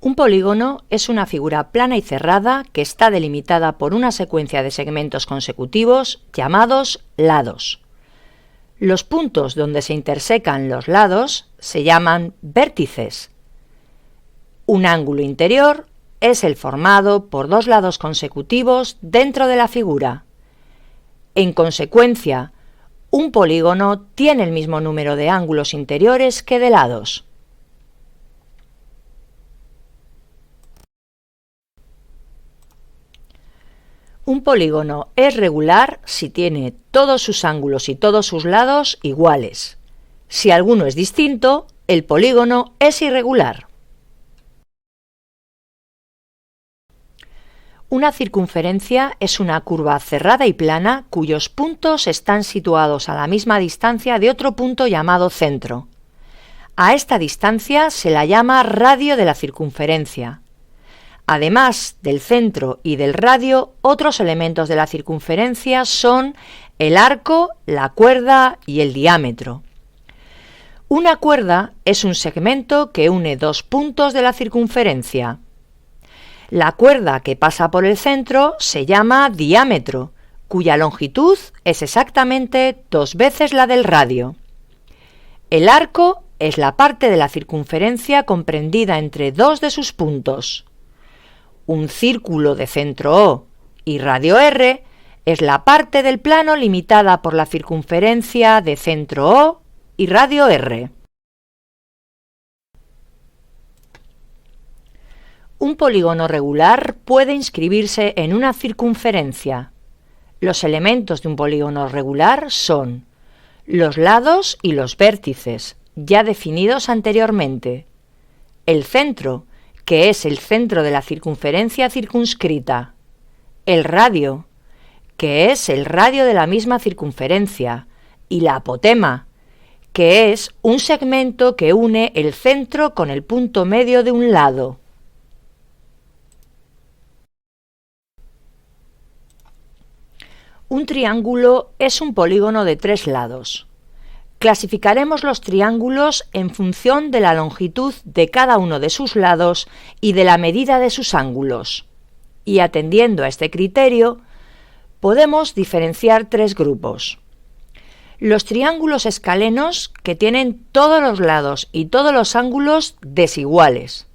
Un polígono es una figura plana y cerrada que está delimitada por una secuencia de segmentos consecutivos llamados lados. Los puntos donde se intersecan los lados se llaman vértices. Un ángulo interior es el formado por dos lados consecutivos dentro de la figura. En consecuencia, un polígono tiene el mismo número de ángulos interiores que de lados. Un polígono es regular si tiene todos sus ángulos y todos sus lados iguales. Si alguno es distinto, el polígono es irregular. Una circunferencia es una curva cerrada y plana cuyos puntos están situados a la misma distancia de otro punto llamado centro. A esta distancia se la llama radio de la circunferencia. Además del centro y del radio, otros elementos de la circunferencia son el arco, la cuerda y el diámetro. Una cuerda es un segmento que une dos puntos de la circunferencia. La cuerda que pasa por el centro se llama diámetro, cuya longitud es exactamente 2 veces la del radio. El arco es la parte de la circunferencia comprendida entre dos de sus puntos. Un círculo de centro O y radio R es la parte del plano limitada por la circunferencia de centro O y radio R. Un polígono regular puede inscribirse en una circunferencia. Los elementos de un polígono regular son los lados y los vértices, ya definidos anteriormente, el centro, que es el centro de la circunferencia circunscrita, el radio, que es el radio de la misma circunferencia, y la apotema, que es un segmento que une el centro con el punto medio de un lado. Un triángulo es un polígono de 3 lados. Clasificaremos los triángulos en función de la longitud de cada uno de sus lados y de la medida de sus ángulos. Y atendiendo a este criterio, podemos diferenciar 3 grupos. Los triángulos escalenos, que tienen todos los lados y todos los ángulos desiguales.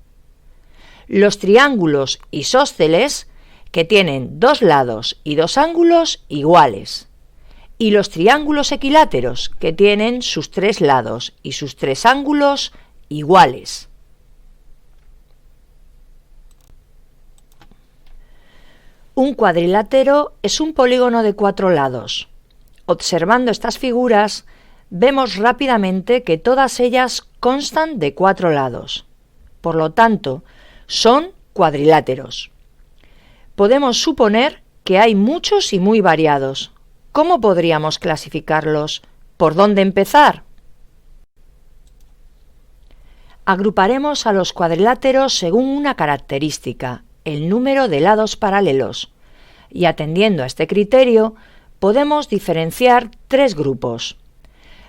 Los triángulos isósceles, que tienen 2 lados y 2 ángulos iguales. Y los triángulos equiláteros, que tienen sus 3 lados y sus 3 ángulos iguales. Un cuadrilátero es un polígono de 4 lados. Observando estas figuras, vemos rápidamente que todas ellas constan de 4 lados. Por lo tanto, son cuadriláteros. Podemos suponer que hay muchos y muy variados. ¿Cómo podríamos clasificarlos? ¿Por dónde empezar? Agruparemos a los cuadriláteros según una característica, el número de lados paralelos, y atendiendo a este criterio, podemos diferenciar 3 grupos.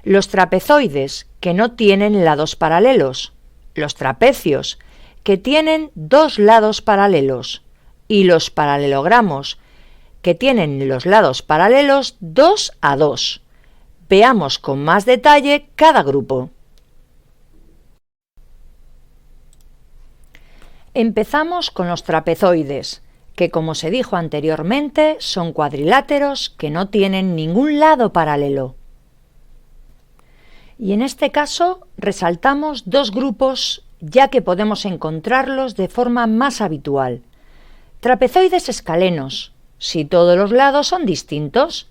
Los trapezoides, que no tienen lados paralelos, los trapecios, que tienen 2 lados paralelos, y los paralelogramos, que tienen los lados paralelos 2 a 2. Veamos con más detalle cada grupo. Empezamos con los trapezoides, que como se dijo anteriormente son cuadriláteros que no tienen ningún lado paralelo. Y en este caso resaltamos 2 grupos ya que podemos encontrarlos de forma más habitual. Trapezoides escalenos, si todos los lados son distintos,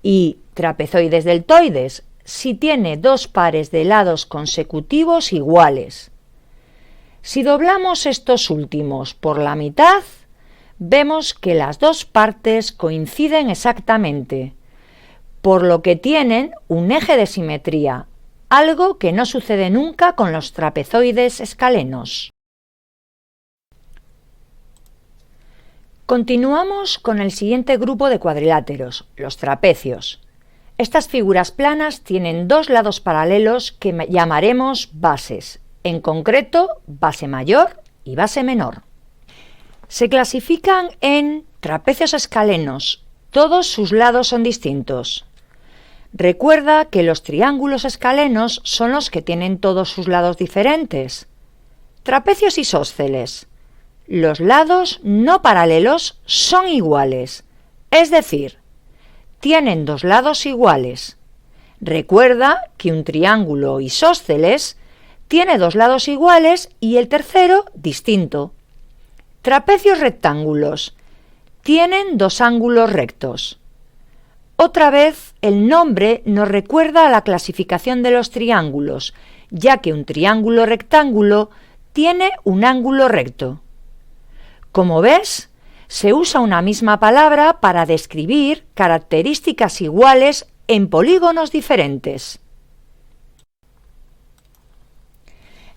y trapezoides deltoides, si tiene 2 pares de lados consecutivos iguales. Si doblamos estos últimos por la mitad, vemos que las 2 partes coinciden exactamente, por lo que tienen un eje de simetría, algo que no sucede nunca con los trapezoides escalenos. Continuamos con el siguiente grupo de cuadriláteros, los trapecios. Estas figuras planas tienen 2 lados paralelos que llamaremos bases, en concreto base mayor y base menor. Se clasifican en trapecios escalenos. Todos sus lados son distintos. Recuerda que los triángulos escalenos son los que tienen todos sus lados diferentes. Trapecios isósceles. Los lados no paralelos son iguales, es decir, tienen dos lados iguales. Recuerda que un triángulo isósceles tiene dos lados iguales y el tercero distinto. Trapecios rectángulos. Tienen dos ángulos rectos. Otra vez, el nombre nos recuerda a la clasificación de los triángulos, ya que un triángulo rectángulo tiene un ángulo recto. Como ves, se usa una misma palabra para describir características iguales en polígonos diferentes.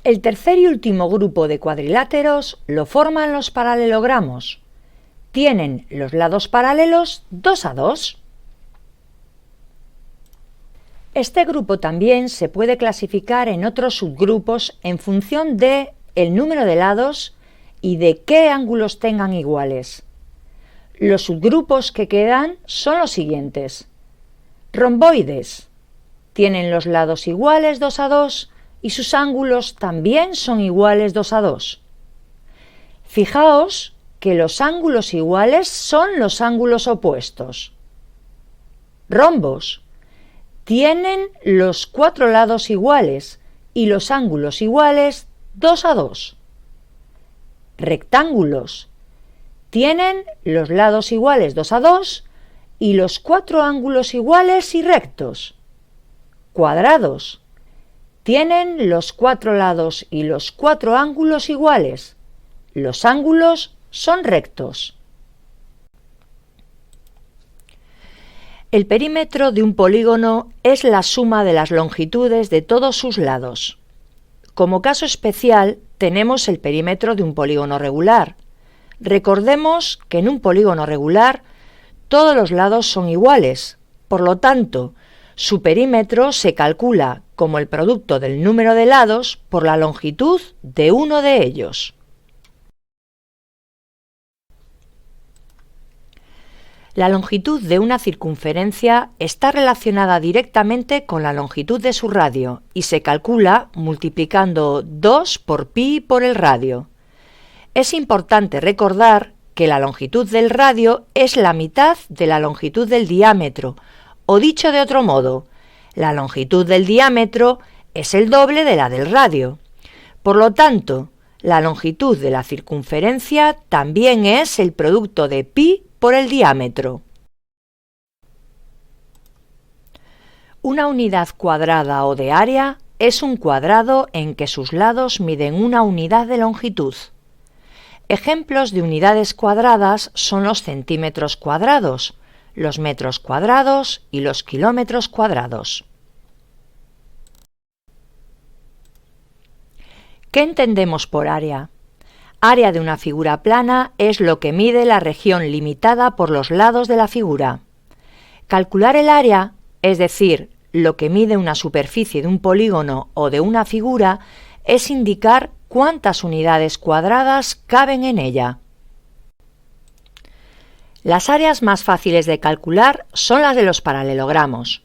El tercer y último grupo de cuadriláteros lo forman los paralelogramos. Tienen los lados paralelos 2 a 2. Este grupo también se puede clasificar en otros subgrupos en función de el número de lados y de qué ángulos tengan iguales. Los subgrupos que quedan son los siguientes. Romboides. Tienen los lados iguales 2 a 2 y sus ángulos también son iguales 2 a 2. Fijaos que los ángulos iguales son los ángulos opuestos. Rombos. Tienen los 4 lados iguales y los ángulos iguales 2 a 2. Rectángulos. Tienen los lados iguales 2 a 2 y los 4 ángulos iguales y rectos. Cuadrados. Tienen los 4 lados y los 4 ángulos iguales. Los ángulos son rectos. El perímetro de un polígono es la suma de las longitudes de todos sus lados. Como caso especial, tenemos el perímetro de un polígono regular. Recordemos que en un polígono regular todos los lados son iguales, por lo tanto, su perímetro se calcula como el producto del número de lados por la longitud de uno de ellos. La longitud de una circunferencia está relacionada directamente con la longitud de su radio y se calcula multiplicando 2 por pi por el radio. Es importante recordar que la longitud del radio es la mitad de la longitud del diámetro, o dicho de otro modo, la longitud del diámetro es el doble de la del radio. Por lo tanto, la longitud de la circunferencia también es el producto de pi por el diámetro. Una unidad cuadrada o de área es un cuadrado en que sus lados miden una unidad de longitud. Ejemplos de unidades cuadradas son los centímetros cuadrados, los metros cuadrados y los kilómetros cuadrados. ¿Qué entendemos por área? Área de una figura plana es lo que mide la región limitada por los lados de la figura. Calcular el área, es decir, lo que mide una superficie de un polígono o de una figura, es indicar cuántas unidades cuadradas caben en ella. Las áreas más fáciles de calcular son las de los paralelogramos.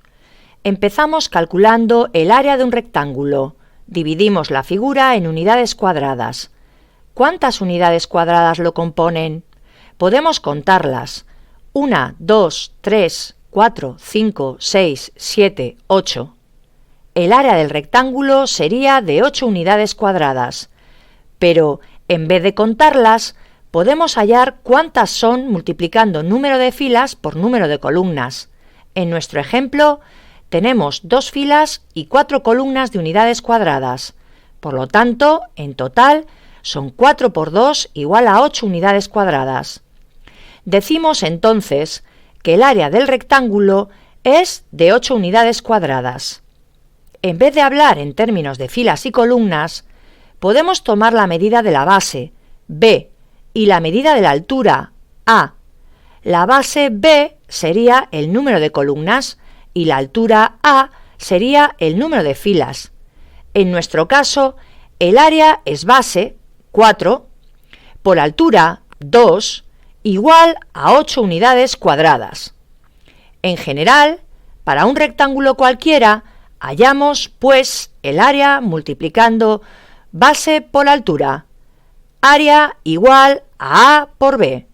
Empezamos calculando el área de un rectángulo. Dividimos la figura en unidades cuadradas. ¿Cuántas unidades cuadradas lo componen? Podemos contarlas. 1, 2, 3, 4, 5, 6, 7, 8. El área del rectángulo sería de 8 unidades cuadradas. Pero, en vez de contarlas, podemos hallar cuántas son multiplicando número de filas por número de columnas. En nuestro ejemplo, tenemos 2 filas y 4 columnas de unidades cuadradas. Por lo tanto, en total, son 4 por 2 igual a 8 unidades cuadradas. Decimos entonces que el área del rectángulo es de 8 unidades cuadradas. En vez de hablar en términos de filas y columnas, podemos tomar la medida de la base, B, y la medida de la altura, A. La base B sería el número de columnas y la altura A sería el número de filas. En nuestro caso, el área es base, 4, por altura, 2, igual a 8 unidades cuadradas. En general, para un rectángulo cualquiera, hallamos, pues, el área multiplicando base por altura. Área igual a A por B.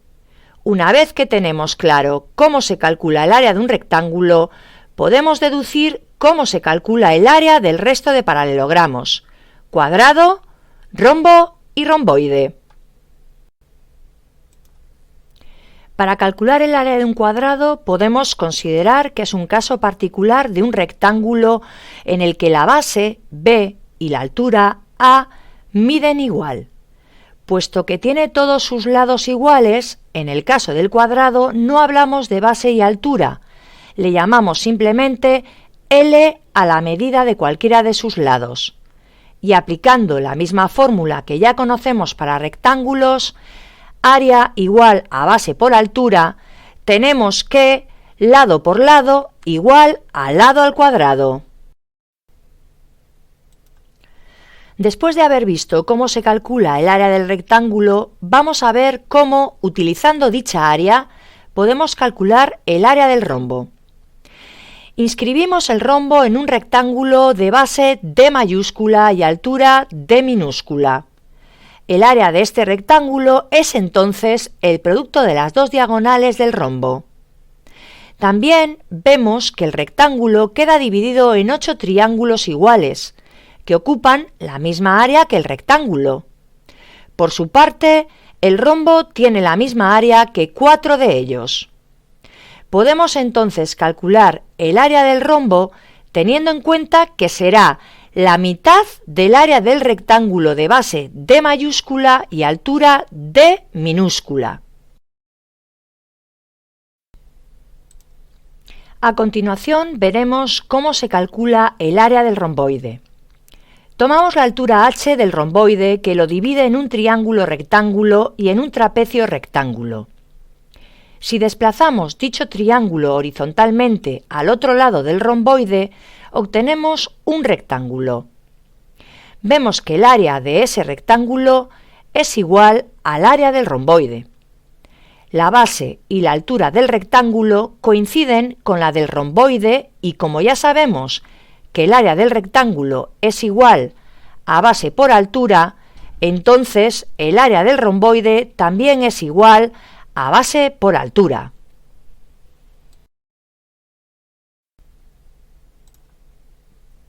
Una vez que tenemos claro cómo se calcula el área de un rectángulo, podemos deducir cómo se calcula el área del resto de paralelogramos: cuadrado, rombo y romboide. Para calcular el área de un cuadrado podemos considerar que es un caso particular de un rectángulo en el que la base B y la altura A miden igual. Puesto que tiene todos sus lados iguales, en el caso del cuadrado no hablamos de base y altura, le llamamos simplemente L a la medida de cualquiera de sus lados. Y aplicando la misma fórmula que ya conocemos para rectángulos, área igual a base por altura, tenemos que lado por lado igual a lado al cuadrado. Después de haber visto cómo se calcula el área del rectángulo, vamos a ver cómo, utilizando dicha área, podemos calcular el área del rombo. Inscribimos el rombo en un rectángulo de base D mayúscula y altura D minúscula. El área de este rectángulo es entonces el producto de las dos diagonales del rombo. También vemos que el rectángulo queda dividido en 8 triángulos iguales, que ocupan la misma área que el rectángulo. Por su parte, el rombo tiene la misma área que 4 de ellos. Podemos entonces calcular el área del rombo teniendo en cuenta que será la mitad del área del rectángulo de base D mayúscula y altura D minúscula. A continuación veremos cómo se calcula el área del romboide. Tomamos la altura h del romboide, que lo divide en un triángulo rectángulo y en un trapecio rectángulo. Si desplazamos dicho triángulo horizontalmente al otro lado del romboide, obtenemos un rectángulo. Vemos que el área de ese rectángulo es igual al área del romboide. La base y la altura del rectángulo coinciden con la del romboide y, como ya sabemos que el área del rectángulo es igual a base por altura, entonces el área del romboide también es igual a base por altura.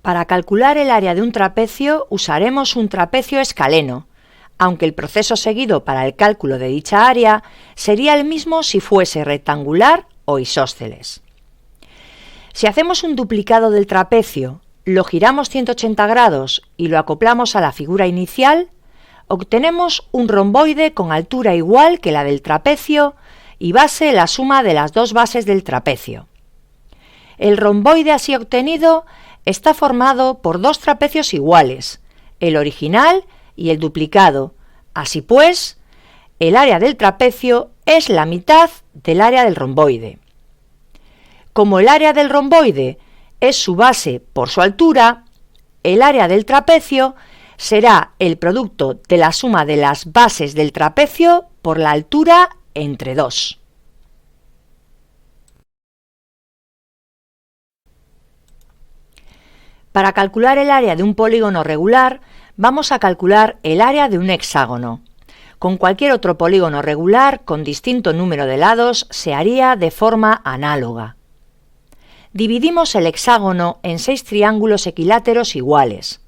Para calcular el área de un trapecio usaremos un trapecio escaleno, aunque el proceso seguido para el cálculo de dicha área sería el mismo si fuese rectangular o isósceles. Si hacemos un duplicado del trapecio, lo giramos 180 grados y lo acoplamos a la figura inicial, obtenemos un romboide con altura igual que la del trapecio y base la suma de las dos bases del trapecio. El romboide así obtenido está formado por dos trapecios iguales, el original y el duplicado. Así pues, el área del trapecio es la mitad del área del romboide. Como el área del romboide es su base por su altura, el área del trapecio será el producto de la suma de las bases del trapecio por la altura entre 2. Para calcular el área de un polígono regular, vamos a calcular el área de un hexágono. Con cualquier otro polígono regular con distinto número de lados se haría de forma análoga. Dividimos el hexágono en 6 triángulos equiláteros iguales,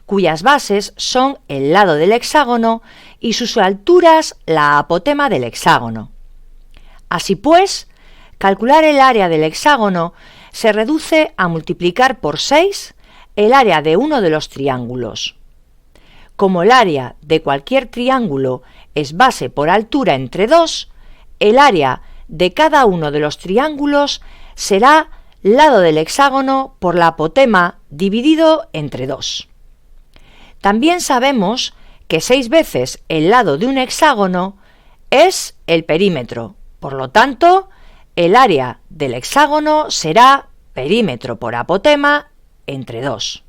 cuyas bases son el lado del hexágono y sus alturas la apotema del hexágono. Así pues, calcular el área del hexágono se reduce a multiplicar por 6 el área de uno de los triángulos. Como el área de cualquier triángulo es base por altura entre 2, el área de cada uno de los triángulos será lado del hexágono por la apotema dividido entre 2. También sabemos que 6 veces el lado de un hexágono es el perímetro. Por lo tanto, el área del hexágono será perímetro por apotema entre 2.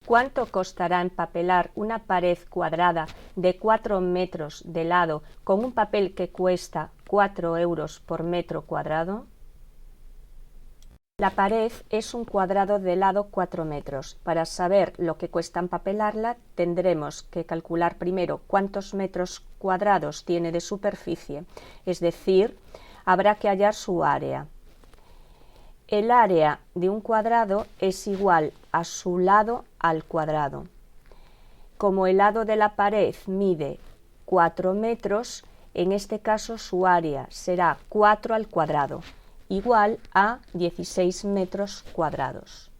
¿Cuánto costará empapelar una pared cuadrada de 4 metros de lado con un papel que cuesta 4 euros por metro cuadrado? La pared es un cuadrado de lado 4 metros. Para saber lo que cuesta empapelarla, tendremos que calcular primero cuántos metros cuadrados tiene de superficie, es decir, habrá que hallar su área. El área de un cuadrado es igual a su lado al cuadrado. Como el lado de la pared mide 4 metros, en este caso su área será 4 al cuadrado, igual a 16 metros cuadrados.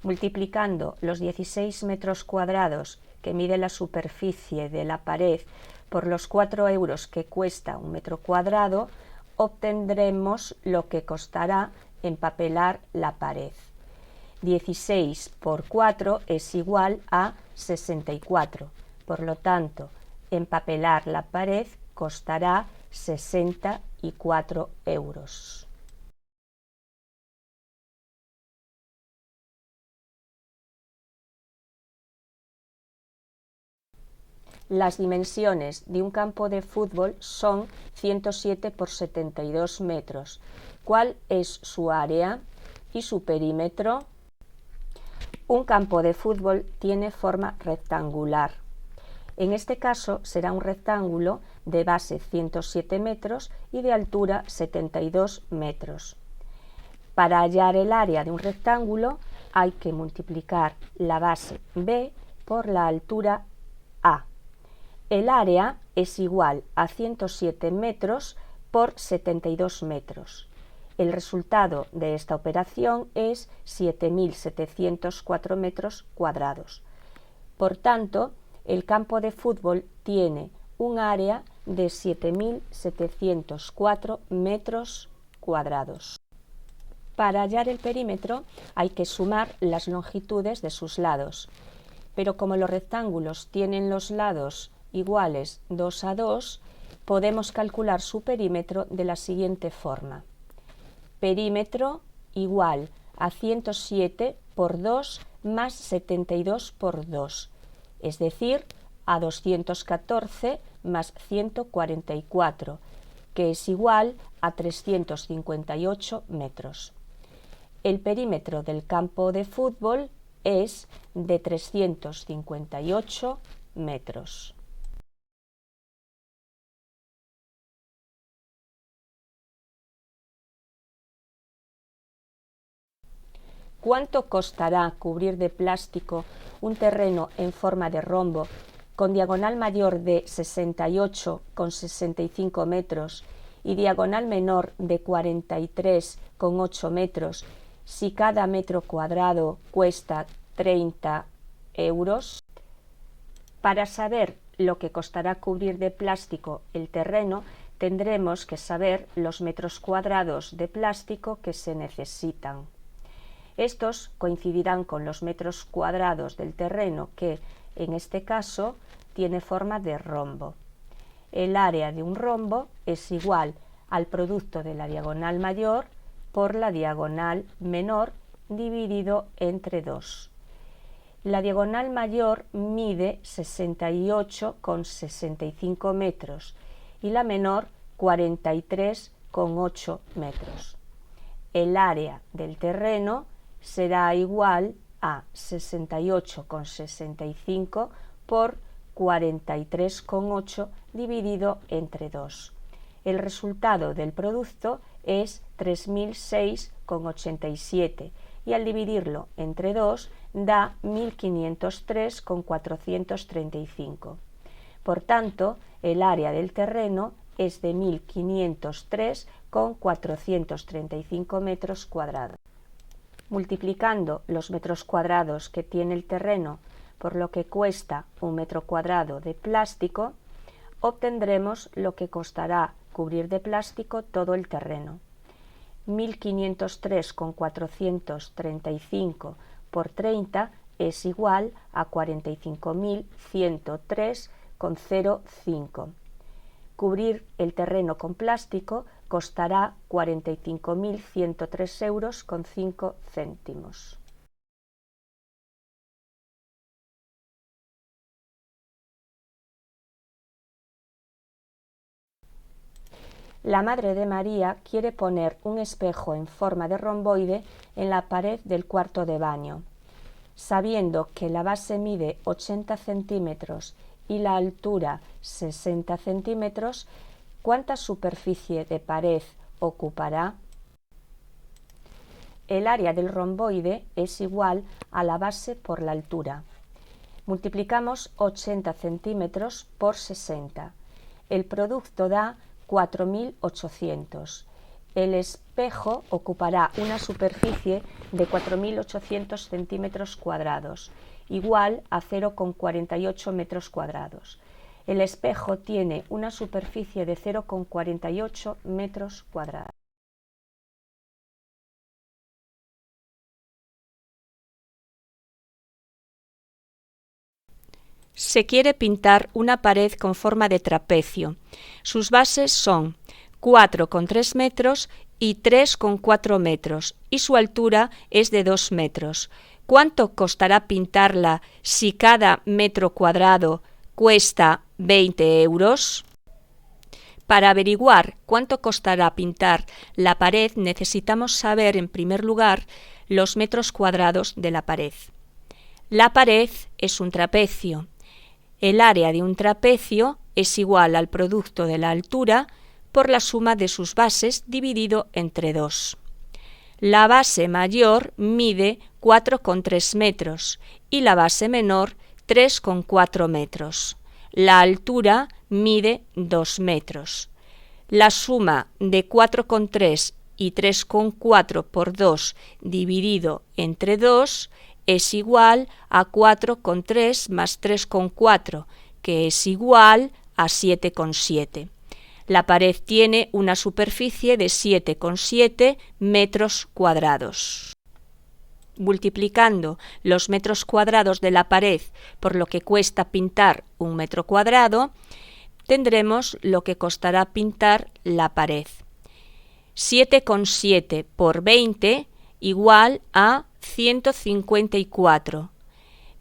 Multiplicando los 16 metros cuadrados que mide la superficie de la pared por los 4 euros que cuesta un metro cuadrado, obtendremos lo que costará empapelar la pared. 16 por 4 es igual a 64. Por lo tanto, empapelar la pared costará 64 euros. Las dimensiones de un campo de fútbol son 107 por 72 metros. ¿Cuál es su área y su perímetro? Un campo de fútbol tiene forma rectangular. En este caso será un rectángulo de base 107 metros y de altura 72 metros. Para hallar el área de un rectángulo hay que multiplicar la base B por la altura A. El área es igual a 107 metros por 72 metros. El resultado de esta operación es 7.704 metros cuadrados. Por tanto, el campo de fútbol tiene un área de 7.704 metros cuadrados. Para hallar el perímetro hay que sumar las longitudes de sus lados, pero como los rectángulos tienen los lados iguales 2 a 2, podemos calcular su perímetro de la siguiente forma. Perímetro igual a 107 por 2 más 72 por 2, es decir, a 214 más 144, que es igual a 358 metros. El perímetro del campo de fútbol es de 358 metros. ¿Cuánto costará cubrir de plástico un terreno en forma de rombo con diagonal mayor de 68,65 metros y diagonal menor de 43,8 metros si cada metro cuadrado cuesta 30 euros? Para saber lo que costará cubrir de plástico el terreno, tendremos que saber los metros cuadrados de plástico que se necesitan. Estos coincidirán con los metros cuadrados del terreno que, en este caso, tiene forma de rombo. El área de un rombo es igual al producto de la diagonal mayor por la diagonal menor dividido entre 2. La diagonal mayor mide 68,65 metros y la menor 43,8 metros. El área del terreno será igual a 68,65 por 43,8 dividido entre 2. El resultado del producto es 3.006,87 y al dividirlo entre 2 da 1.503,435. Por tanto, el área del terreno es de 1.503,435 metros cuadrados. Multiplicando los metros cuadrados que tiene el terreno por lo que cuesta un metro cuadrado de plástico, obtendremos lo que costará cubrir de plástico todo el terreno. 1.503,435 por 30 es igual a 45.103,05. Cubrir el terreno con plástico costará 45.103 euros con 5 céntimos. La Madre de María quiere poner un espejo en forma de romboide en la pared del cuarto de baño. Sabiendo que la base mide 80 centímetros y la altura 60 centímetros, ¿cuánta superficie de pared ocupará? El área del romboide es igual a la base por la altura. Multiplicamos 80 centímetros por 60. El producto da 4.800. El espejo ocupará una superficie de 4.800 centímetros cuadrados, igual a 0,48 metros cuadrados. El espejo tiene una superficie de 0,48 metros cuadrados. Se quiere pintar una pared con forma de trapecio. Sus bases son 4,3 metros y 3,4 metros y su altura es de 2 metros. ¿Cuánto costará pintarla si cada metro cuadrado cuesta 20 euros? Para averiguar cuánto costará pintar la pared necesitamos saber en primer lugar los metros cuadrados de la pared. La pared es un trapecio. El área de un trapecio es igual al producto de la altura por la suma de sus bases dividido entre 2. La base mayor mide 4,3 metros y la base menor 3,4 metros. La altura mide 2 metros. La suma de 4,3 y 3,4 por 2 dividido entre 2 es igual a 4,3 más 3,4, que es igual a 7,7. La pared tiene una superficie de 7,7 metros cuadrados. Multiplicando los metros cuadrados de la pared por lo que cuesta pintar un metro cuadrado, tendremos lo que costará pintar la pared. 7,7 por 20 igual a 154.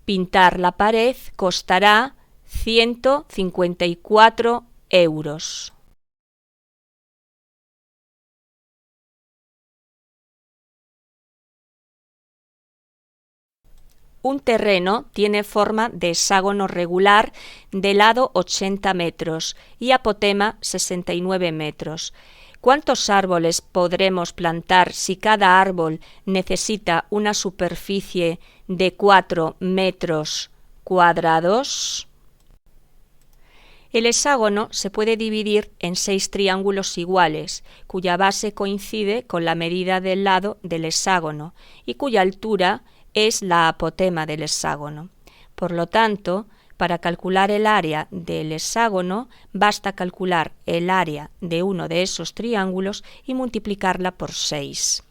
Pintar la pared costará 154 euros. Un terreno tiene forma de hexágono regular de lado 80 metros y apotema 69 metros. ¿Cuántos árboles podremos plantar si cada árbol necesita una superficie de 4 metros cuadrados? El hexágono se puede dividir en 6 triángulos iguales, cuya base coincide con la medida del lado del hexágono y cuya altura es la apotema del hexágono. Por lo tanto, para calcular el área del hexágono, basta calcular el área de uno de esos triángulos y multiplicarla por 6.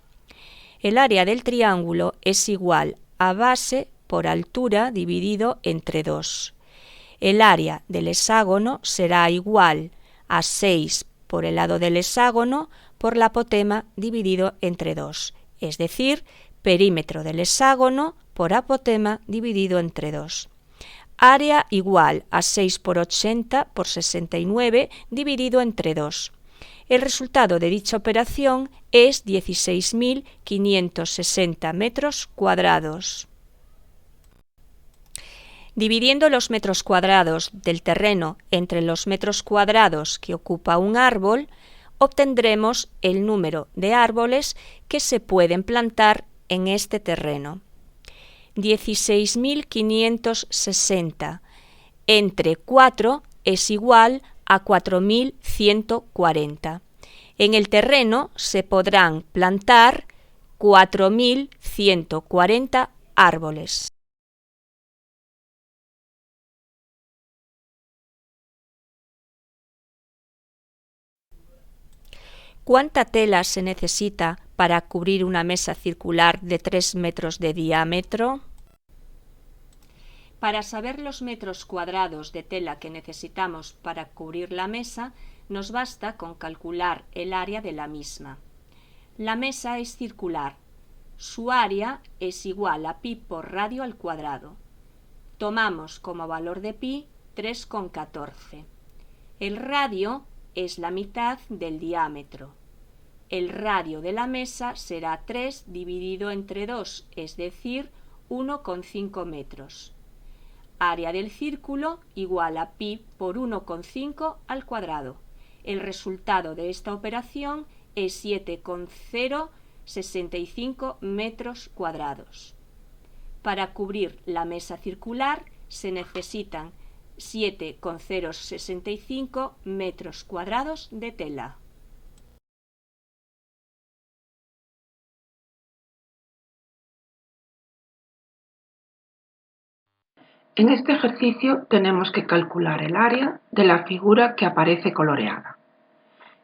El área del triángulo es igual a base por altura dividido entre 2. El área del hexágono será igual a 6 por el lado del hexágono por la apotema dividido entre 2, es decir, perímetro del hexágono por apotema dividido entre 2. Área igual a 6 por 80 por 69 dividido entre 2. El resultado de dicha operación es 16.560 metros cuadrados. Dividiendo los metros cuadrados del terreno entre los metros cuadrados que ocupa un árbol, obtendremos el número de árboles que se pueden plantar en este terreno. 16.560 entre 4 es igual a 4.140. En el terreno se podrán plantar 4.140 árboles. ¿Cuánta tela se necesita para cubrir una mesa circular de 3 metros de diámetro? Para saber los metros cuadrados de tela que necesitamos para cubrir la mesa, nos basta con calcular el área de la misma. La mesa es circular. Su área es igual a pi por radio al cuadrado. Tomamos como valor de pi 3,14. El radio es la mitad del diámetro. El radio de la mesa será 3 dividido entre 2, es decir, 1,5 metros. Área del círculo igual a pi por 1,5 al cuadrado. El resultado de esta operación es 7,065 metros cuadrados. Para cubrir la mesa circular se necesitan 7,065 metros cuadrados de tela. En este ejercicio tenemos que calcular el área de la figura que aparece coloreada.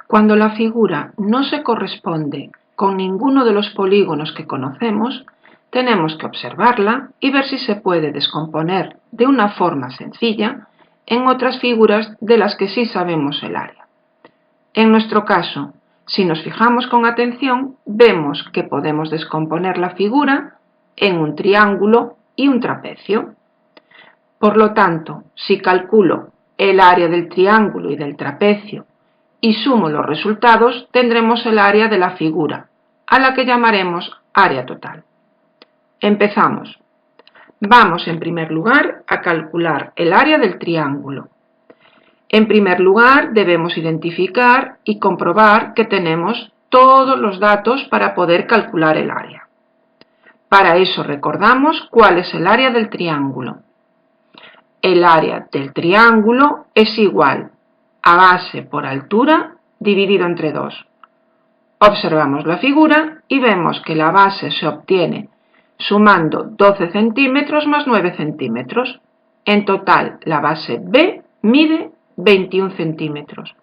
Cuando la figura no se corresponde con ninguno de los polígonos que conocemos, tenemos que observarla y ver si se puede descomponer de una forma sencilla en otras figuras de las que sí sabemos el área. En nuestro caso, si nos fijamos con atención, vemos que podemos descomponer la figura en un triángulo y un trapecio. Por lo tanto, si calculo el área del triángulo y del trapecio y sumo los resultados, tendremos el área de la figura, a la que llamaremos área total. Empezamos. Vamos en primer lugar a calcular el área del triángulo. En primer lugar debemos identificar y comprobar que tenemos todos los datos para poder calcular el área. Para eso recordamos cuál es el área del triángulo. El área del triángulo es igual a base por altura dividido entre 2. Observamos la figura y vemos que la base se obtiene sumando 12 centímetros más 9 centímetros. En total, la base B mide 21 centímetros.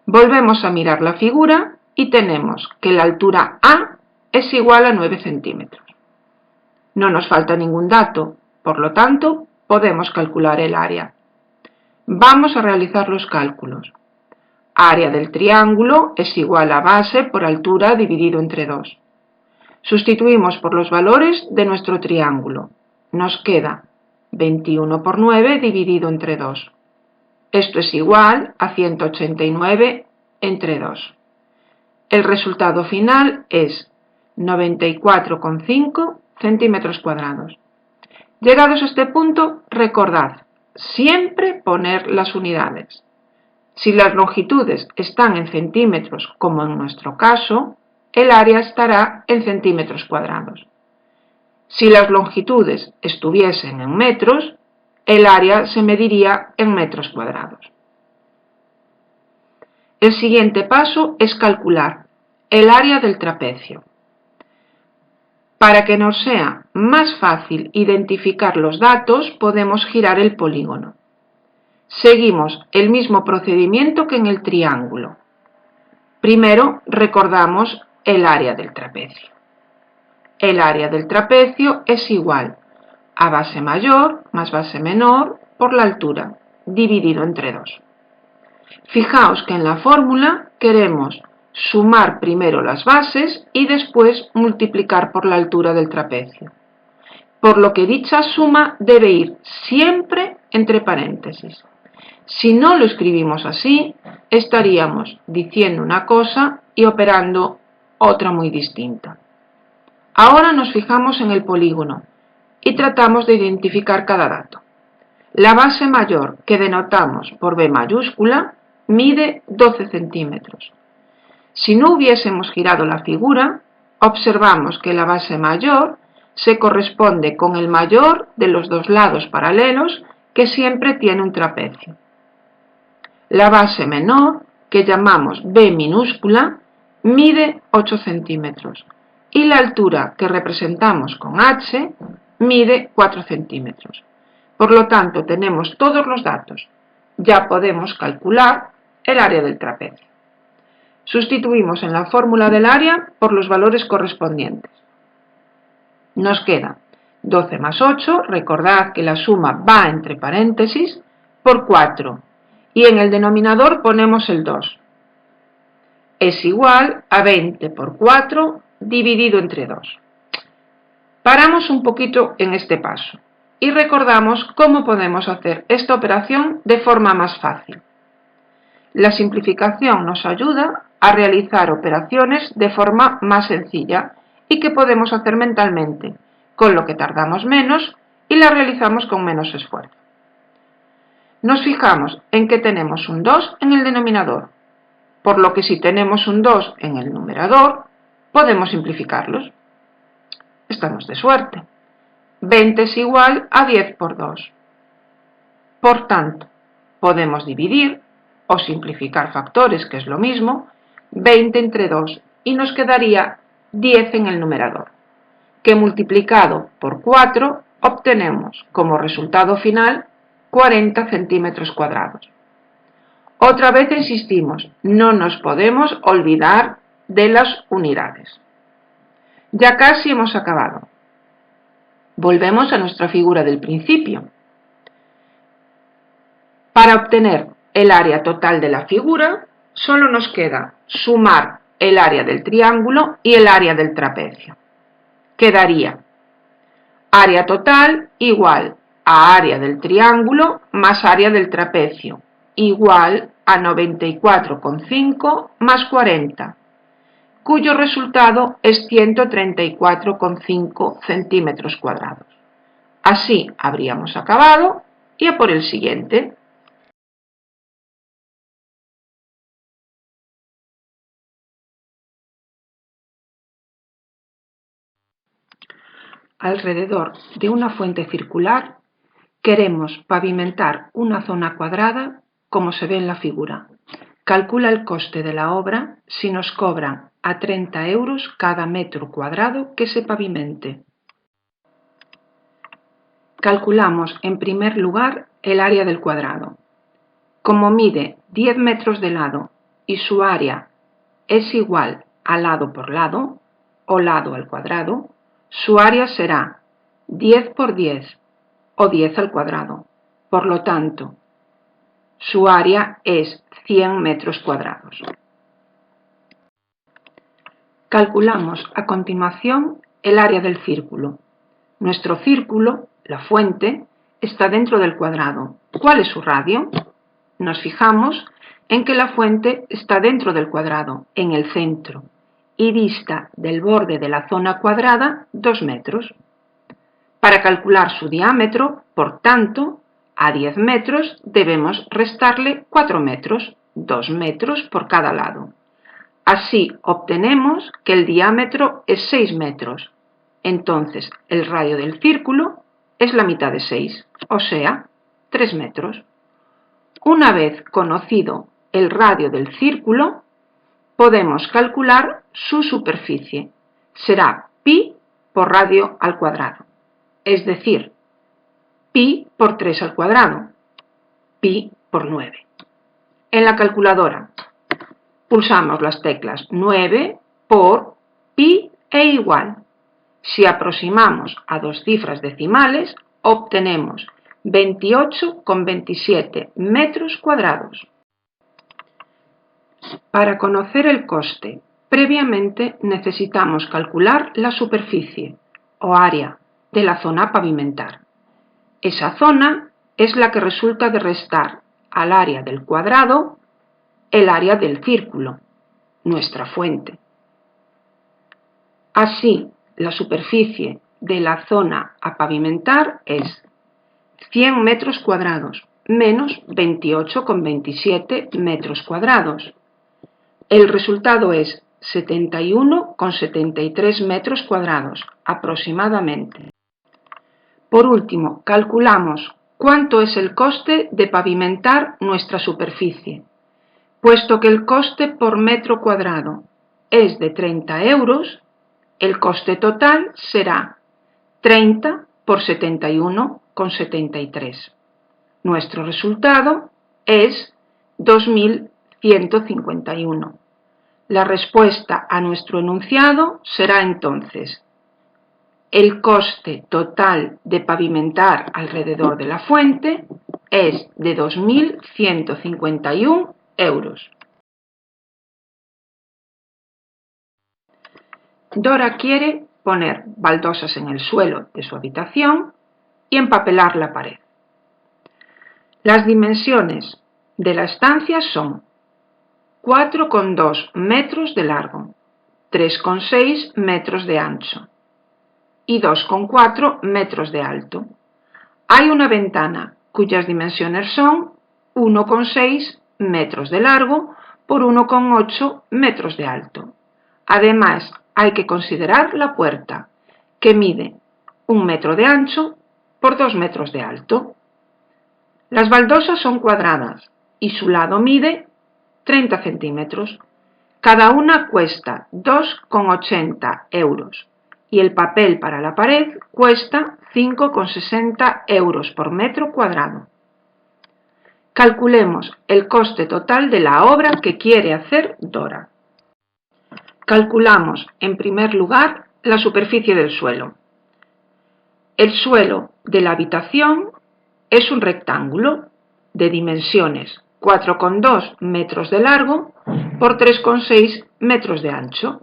Volvemos a mirar la figura y tenemos que la altura A es igual a 9 centímetros. No nos falta ningún dato, por lo tanto, podemos calcular el área. Vamos a realizar los cálculos. Área del triángulo es igual a base por altura dividido entre 2. Sustituimos por los valores de nuestro triángulo. Nos queda 21 por 9 dividido entre 2. Esto es igual a 189 entre 2. El resultado final es 94,5 centímetros cuadrados. Llegados a este punto, recordad, siempre poner las unidades. Si las longitudes están en centímetros, como en nuestro caso, el área estará en centímetros cuadrados. Si las longitudes estuviesen en metros, el área se mediría en metros cuadrados. El siguiente paso es calcular el área del trapecio. Para que nos sea más fácil identificar los datos, podemos girar el polígono. Seguimos el mismo procedimiento que en el triángulo. Primero recordamos el área del trapecio. El área del trapecio es igual a base mayor más base menor por la altura, dividido entre 2. Fijaos que en la fórmula queremos sumar primero las bases y después multiplicar por la altura del trapecio, por lo que dicha suma debe ir siempre entre paréntesis. Si no lo escribimos así, estaríamos diciendo una cosa y operando otra muy distinta. Ahora nos fijamos en el polígono y tratamos de identificar cada dato. La base mayor, que denotamos por B mayúscula, mide 12 centímetros. Si no hubiésemos girado la figura, observamos que la base mayor se corresponde con el mayor de los dos lados paralelos, que siempre tiene un trapecio. La base menor, que llamamos B minúscula, mide 8 centímetros y la altura que representamos con H mide 4 centímetros. Por lo tanto, tenemos todos los datos. Ya podemos calcular el área del trapecio. Sustituimos en la fórmula del área por los valores correspondientes. Nos queda 12 más 8, recordad que la suma va entre paréntesis, por 4, y en el denominador ponemos el 2. Es igual a 20 por 4 dividido entre 2. Paramos un poquito en este paso y recordamos cómo podemos hacer esta operación de forma más fácil. La simplificación nos ayuda a realizar operaciones de forma más sencilla y que podemos hacer mentalmente, con lo que tardamos menos y la realizamos con menos esfuerzo. Nos fijamos en que tenemos un 2 en el denominador, por lo que si tenemos un 2 en el numerador, podemos simplificarlos. Estamos de suerte. 20 es igual a 10 por 2. Por tanto, podemos dividir o simplificar factores, que es lo mismo, 20 entre 2 y nos quedaría 10 en el numerador, que multiplicado por 4 obtenemos como resultado final 40 centímetros cuadrados. Otra vez insistimos, no nos podemos olvidar de las unidades. Ya casi hemos acabado. Volvemos a nuestra figura del principio. Para obtener el área total de la figura, solo nos queda sumar el área del triángulo y el área del trapecio. Quedaría área total igual a área del triángulo más área del trapecio, igual a 94,5 más 40, cuyo resultado es 134,5 centímetros cuadrados. Así habríamos acabado y a por el siguiente. Alrededor de una fuente circular queremos pavimentar una zona cuadrada como se ve en la figura. Calcula el coste de la obra si nos cobran a 30 euros cada metro cuadrado que se pavimente. Calculamos en primer lugar el área del cuadrado. Como mide 10 metros de lado y su área es igual a lado por lado o lado al cuadrado, su área será 10 por 10 o 10 al cuadrado. Por lo tanto, su área es 100 metros cuadrados. Calculamos a continuación el área del círculo. Nuestro círculo, la fuente, está dentro del cuadrado. ¿Cuál es su radio? Nos fijamos en que la fuente está dentro del cuadrado, en el centro, y dista del borde de la zona cuadrada 2 metros. Para calcular su diámetro, por tanto, a 10 metros debemos restarle 4 metros, 2 metros por cada lado. Así obtenemos que el diámetro es 6 metros. Entonces, el radio del círculo es la mitad de 6, o sea, 3 metros. Una vez conocido el radio del círculo, podemos calcular su superficie. Será pi por radio al cuadrado, es decir, pi por 3 al cuadrado, pi por 9. En la calculadora pulsamos las teclas 9 por pi e igual. Si aproximamos a 2 cifras decimales, obtenemos 28,27 metros cuadrados. Para conocer el coste, previamente necesitamos calcular la superficie o área de la zona a pavimentar. Esa zona es la que resulta de restar al área del cuadrado el área del círculo, nuestra fuente. Así, la superficie de la zona a pavimentar es 100 metros cuadrados menos 28,27 metros cuadrados. El resultado es 71,73 metros cuadrados aproximadamente. Por último, calculamos cuánto es el coste de pavimentar nuestra superficie. Puesto que el coste por metro cuadrado es de 30 euros, el coste total será 30 por 71,73. Nuestro resultado es 2.151. La respuesta a nuestro enunciado será entonces: el coste total de pavimentar alrededor de la fuente es de 2.151 euros. Dora quiere poner baldosas en el suelo de su habitación y empapelar la pared. Las dimensiones de la estancia son 4,2 metros de largo, 3,6 metros de ancho y 2,4 metros de alto. Hay una ventana cuyas dimensiones son 1,6 metros de largo por 1,8 metros de alto. Además, hay que considerar la puerta, que mide 1 metro de ancho por 2 metros de alto. Las baldosas son cuadradas y su lado mide 30 centímetros. Cada una cuesta 2,80 euros y el papel para la pared cuesta 5,60 euros por metro cuadrado. Calculemos el coste total de la obra que quiere hacer Dora. Calculamos, en primer lugar, la superficie del suelo. El suelo de la habitación es un rectángulo de dimensiones 4,2 metros de largo por 3,6 metros de ancho.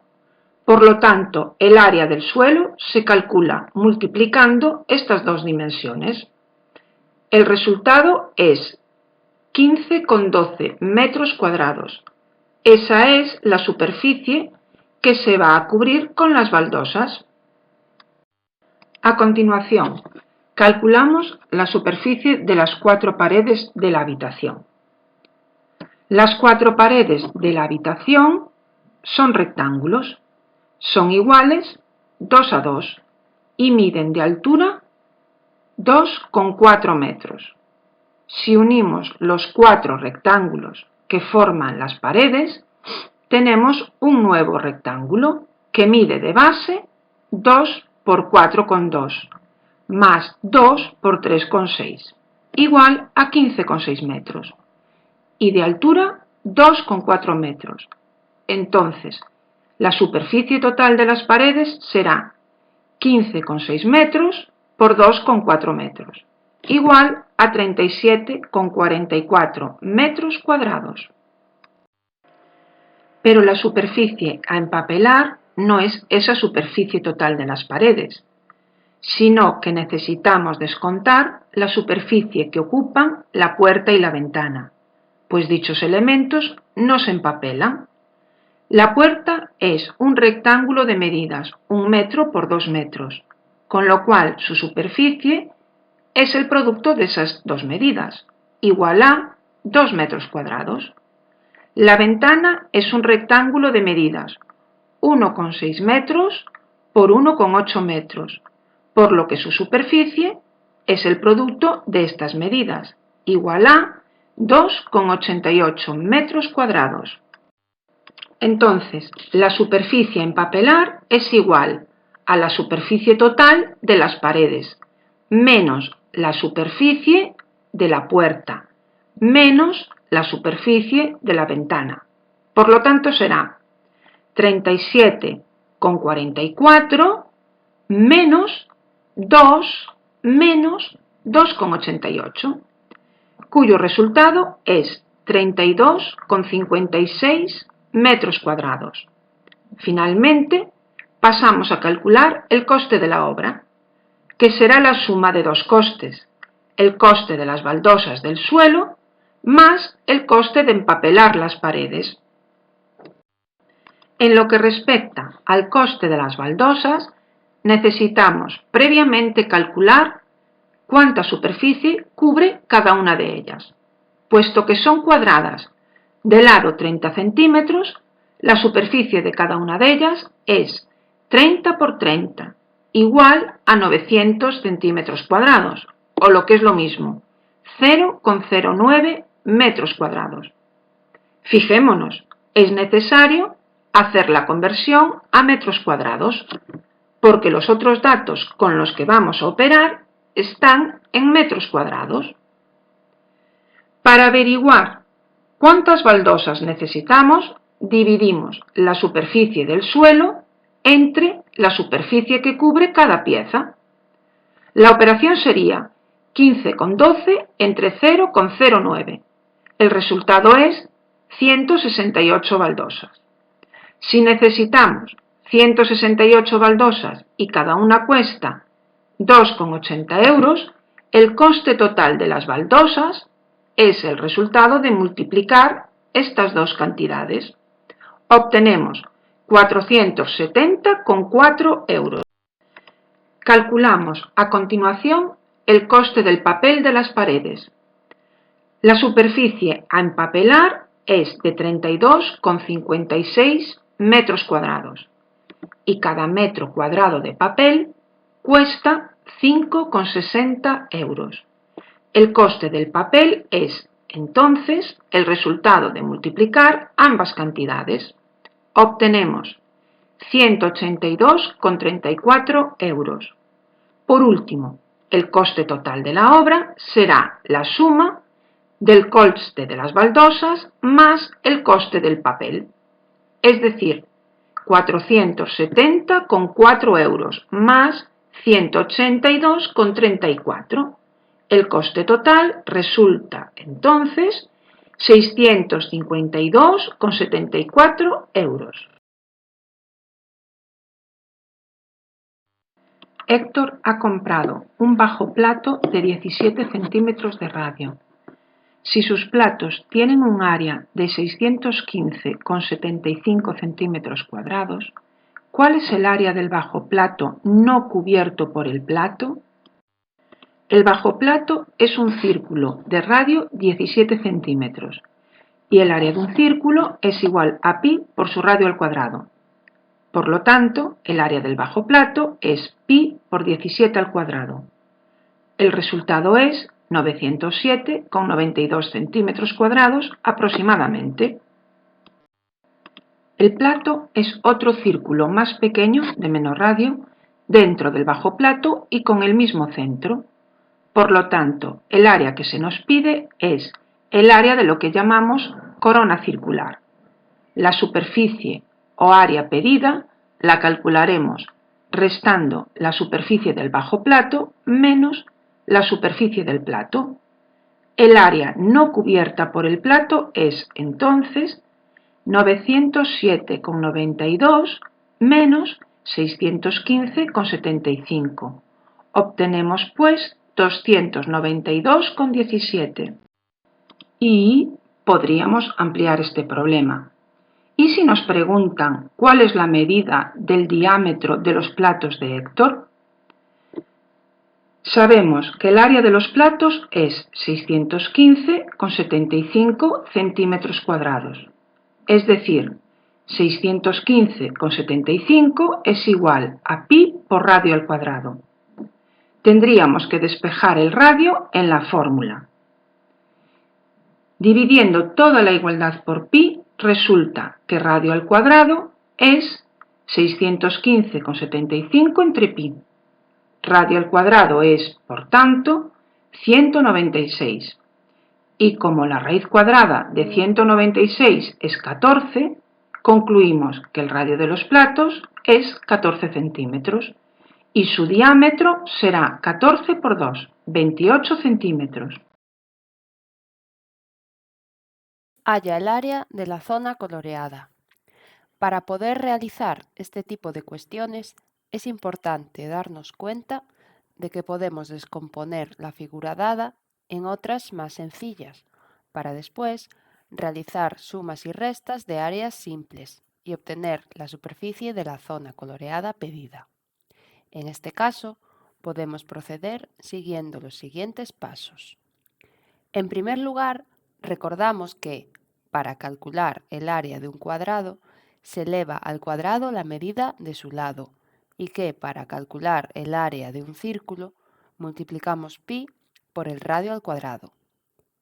Por lo tanto, el área del suelo se calcula multiplicando estas dos dimensiones. El resultado es 15,12 metros cuadrados. Esa es la superficie que se va a cubrir con las baldosas. A continuación, calculamos la superficie de las 4 paredes de la habitación. Las 4 paredes de la habitación son rectángulos, son iguales 2 a 2 y miden de altura 2,4 metros. Si unimos los 4 rectángulos que forman las paredes, tenemos un nuevo rectángulo que mide de base 2 por 4,2 más 2 por 3,6, igual a 15,6 metros, y de altura 2,4 metros. Entonces, la superficie total de las paredes será 15,6 metros por 2,4 metros, igual a 37,44 metros cuadrados. Pero la superficie a empapelar no es esa superficie total de las paredes, sino que necesitamos descontar la superficie que ocupan la puerta y la ventana, pues dichos elementos no se empapelan. La puerta es un rectángulo de medidas 1 metro por 2 metros, con lo cual su superficie es el producto de esas dos medidas, igual a 2 metros cuadrados. La ventana es un rectángulo de medidas 1,6 metros por 1,8 metros, por lo que su superficie es el producto de estas medidas, igual a 2,88 metros cuadrados. Entonces, la superficie a empapelar es igual a la superficie total de las paredes, menos la superficie de la puerta, menos la superficie de la ventana. Por lo tanto, será 37,44 menos 2 menos 2,88, cuyo resultado es 32,56 metros cuadrados. Finalmente, pasamos a calcular el coste de la obra, que será la suma de dos costes, el coste de las baldosas del suelo más el coste de empapelar las paredes. En lo que respecta al coste de las baldosas, necesitamos previamente calcular cuánta superficie cubre cada una de ellas. Puesto que son cuadradas de lado 30 centímetros, la superficie de cada una de ellas es 30 por 30, igual a 900 centímetros cuadrados, o lo que es lo mismo, 0,09 metros cuadrados. Fijémonos, es necesario hacer la conversión a metros cuadrados, porque los otros datos con los que vamos a operar están en metros cuadrados. Para averiguar cuántas baldosas necesitamos, dividimos la superficie del suelo entre la superficie que cubre cada pieza. La operación sería 15,12 entre 0,09. El resultado es 168 baldosas. Si necesitamos 168 baldosas y cada una cuesta 2,80 euros, el coste total de las baldosas es el resultado de multiplicar estas dos cantidades. Obtenemos 470,4 euros. Calculamos a continuación el coste del papel de las paredes. La superficie a empapelar es de 32,56 metros cuadrados y cada metro cuadrado de papel cuesta 5,60 euros. El coste del papel es, entonces, el resultado de multiplicar ambas cantidades. Obtenemos 182,34 euros. Por último, el coste total de la obra será la suma del coste de las baldosas más el coste del papel, es decir, 470,4 euros más 182,34. El coste total resulta, entonces, 652,74 euros. Héctor ha comprado un bajo plato de 17 centímetros de radio. Si sus platos tienen un área de 615,75 centímetros cuadrados, ¿cuál es el área del bajo plato no cubierto por el plato? El bajo plato es un círculo de radio 17 centímetros y el área de un círculo es igual a pi por su radio al cuadrado. Por lo tanto, el área del bajo plato es pi por 17 al cuadrado. El resultado es 907,92 centímetros cuadrados aproximadamente. El plato es otro círculo más pequeño, de menor radio, dentro del bajo plato y con el mismo centro. Por lo tanto, el área que se nos pide es el área de lo que llamamos corona circular. La superficie o área pedida la calcularemos restando la superficie del bajo plato menos la superficie del plato. El área no cubierta por el plato es, entonces, 907,92 menos 615,75. Obtenemos, pues, 292,17. Y podríamos ampliar este problema. ¿Y si nos preguntan cuál es la medida del diámetro de los platos de Héctor? Sabemos que el área de los platos es 615,75 centímetros cuadrados. Es decir, 615,75 es igual a pi por radio al cuadrado. Tendríamos que despejar el radio en la fórmula. Dividiendo toda la igualdad por pi, resulta que radio al cuadrado es 615,75 entre pi. Radio al cuadrado es, por tanto, 196. Y como la raíz cuadrada de 196 es 14, concluimos que el radio de los platos es 14 centímetros y su diámetro será 14 por 2, 28 centímetros. Halla el área de la zona coloreada. Para poder realizar este tipo de cuestiones es importante darnos cuenta de que podemos descomponer la figura dada en otras más sencillas, para después realizar sumas y restas de áreas simples y obtener la superficie de la zona coloreada pedida. En este caso, podemos proceder siguiendo los siguientes pasos. En primer lugar, recordamos que, para calcular el área de un cuadrado, se eleva al cuadrado la medida de su lado y que, para calcular el área de un círculo, multiplicamos pi por el radio al cuadrado.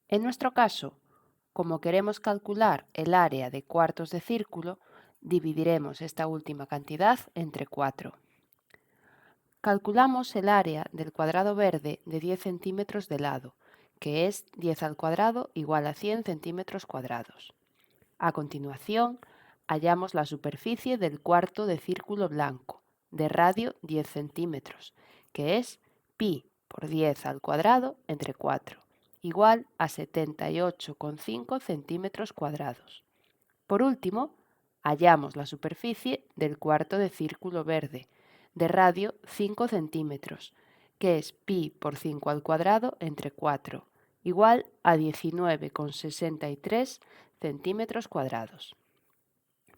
En nuestro caso, como queremos calcular el área de cuartos de círculo, dividiremos esta última cantidad entre 4. Calculamos el área del cuadrado verde de 10 centímetros de lado, que es 10 al cuadrado igual a 100 centímetros cuadrados. A continuación, hallamos la superficie del cuarto de círculo blanco, de radio 10 centímetros, que es pi por 10 al cuadrado entre 4, igual a 78,5 centímetros cuadrados. Por último, hallamos la superficie del cuarto de círculo verde, de radio 5 centímetros, que es pi por 5 al cuadrado entre 4, igual a 19,63 centímetros cuadrados.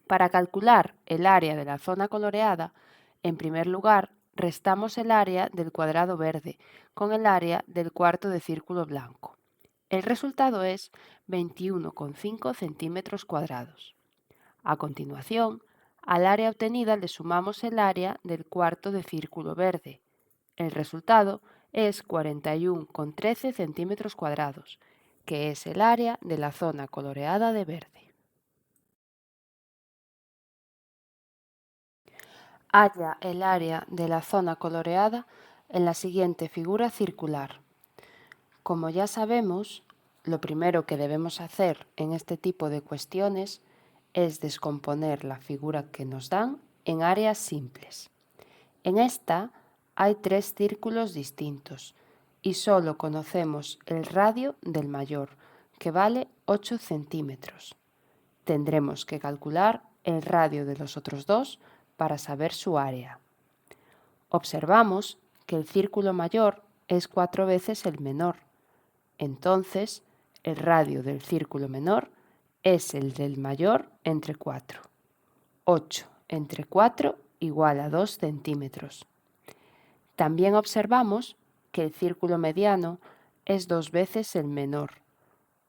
Para calcular el área de la zona coloreada, en primer lugar, restamos el área del cuadrado verde con el área del cuarto de círculo blanco. El resultado es 21,5 centímetros cuadrados. A continuación, al área obtenida le sumamos el área del cuarto de círculo verde. El resultado es 41,13 centímetros cuadrados, que es el área de la zona coloreada de verde. Halla el área de la zona coloreada en la siguiente figura circular. Como ya sabemos, lo primero que debemos hacer en este tipo de cuestiones es descomponer la figura que nos dan en áreas simples. En esta hay 3 círculos distintos y solo conocemos el radio del mayor, que vale 8 centímetros. Tendremos que calcular el radio de los otros dos para saber su área. Observamos que el círculo mayor es 4 veces el menor. Entonces, el radio del círculo menor es el del mayor entre 4. 8 entre 4 igual a 2 centímetros. También observamos que el círculo mediano es 2 veces el menor.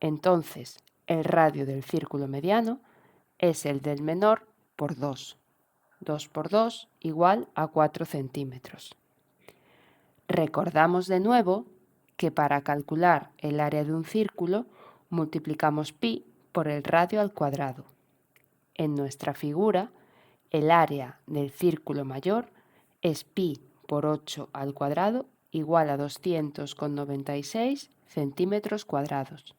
Entonces, el radio del círculo mediano es el del menor por 2. 2 por 2 igual a 4 centímetros. Recordamos de nuevo que para calcular el área de un círculo multiplicamos pi por el radio al cuadrado. En nuestra figura, el área del círculo mayor es pi por 8 al cuadrado igual a 200,96 centímetros cuadrados.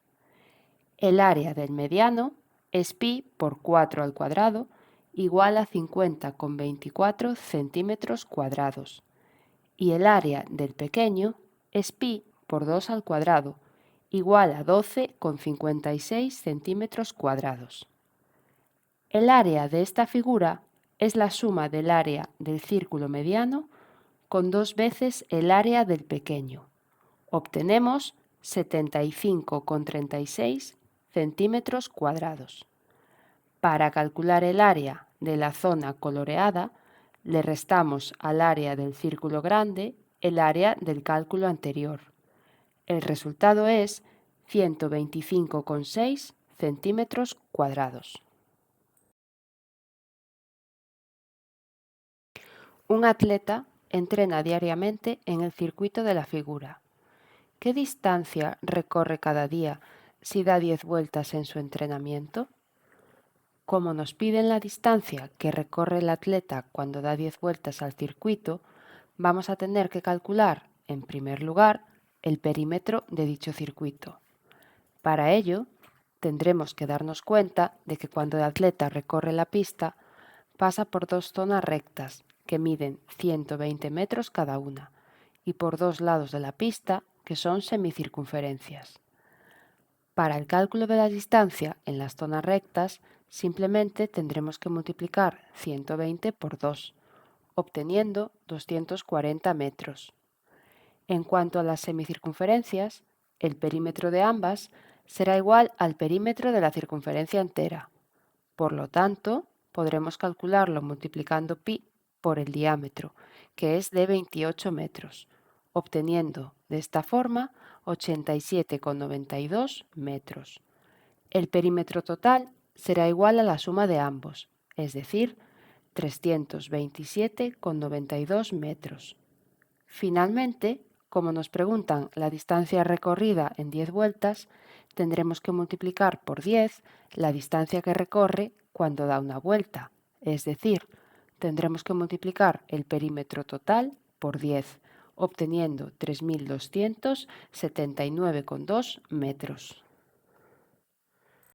El área del mediano es pi por 4 al cuadrado igual a 50,24 centímetros cuadrados. Y el área del pequeño es pi por 2 al cuadrado igual a 12,56 centímetros cuadrados. El área de esta figura es la suma del área del círculo mediano con 2 veces el área del pequeño. Obtenemos 75,36 centímetros cuadrados. Para calcular el área de la zona coloreada, le restamos al área del círculo grande el área del cálculo anterior. El resultado es 125,6 centímetros cuadrados. Un atleta entrena diariamente en el circuito de la figura. ¿Qué distancia recorre cada día si da 10 vueltas en su entrenamiento? Como nos piden la distancia que recorre el atleta cuando da 10 vueltas al circuito, vamos a tener que calcular, en primer lugar, el perímetro de dicho circuito. Para ello, tendremos que darnos cuenta de que cuando el atleta recorre la pista, pasa por 2 zonas rectas que miden 120 metros cada una y por 2 lados de la pista que son semicircunferencias. Para el cálculo de la distancia en las zonas rectas, simplemente tendremos que multiplicar 120 por 2, obteniendo 240 metros. En cuanto a las semicircunferencias, el perímetro de ambas será igual al perímetro de la circunferencia entera. Por lo tanto, podremos calcularlo multiplicando pi por el diámetro, que es de 28 metros, obteniendo de esta forma 87,92 metros. El perímetro total será igual a la suma de ambos, es decir, 327,92 metros. Finalmente, como nos preguntan la distancia recorrida en 10 vueltas, tendremos que multiplicar por 10 la distancia que recorre cuando da una vuelta, es decir, tendremos que multiplicar el perímetro total por 10, obteniendo 3.279,2 metros.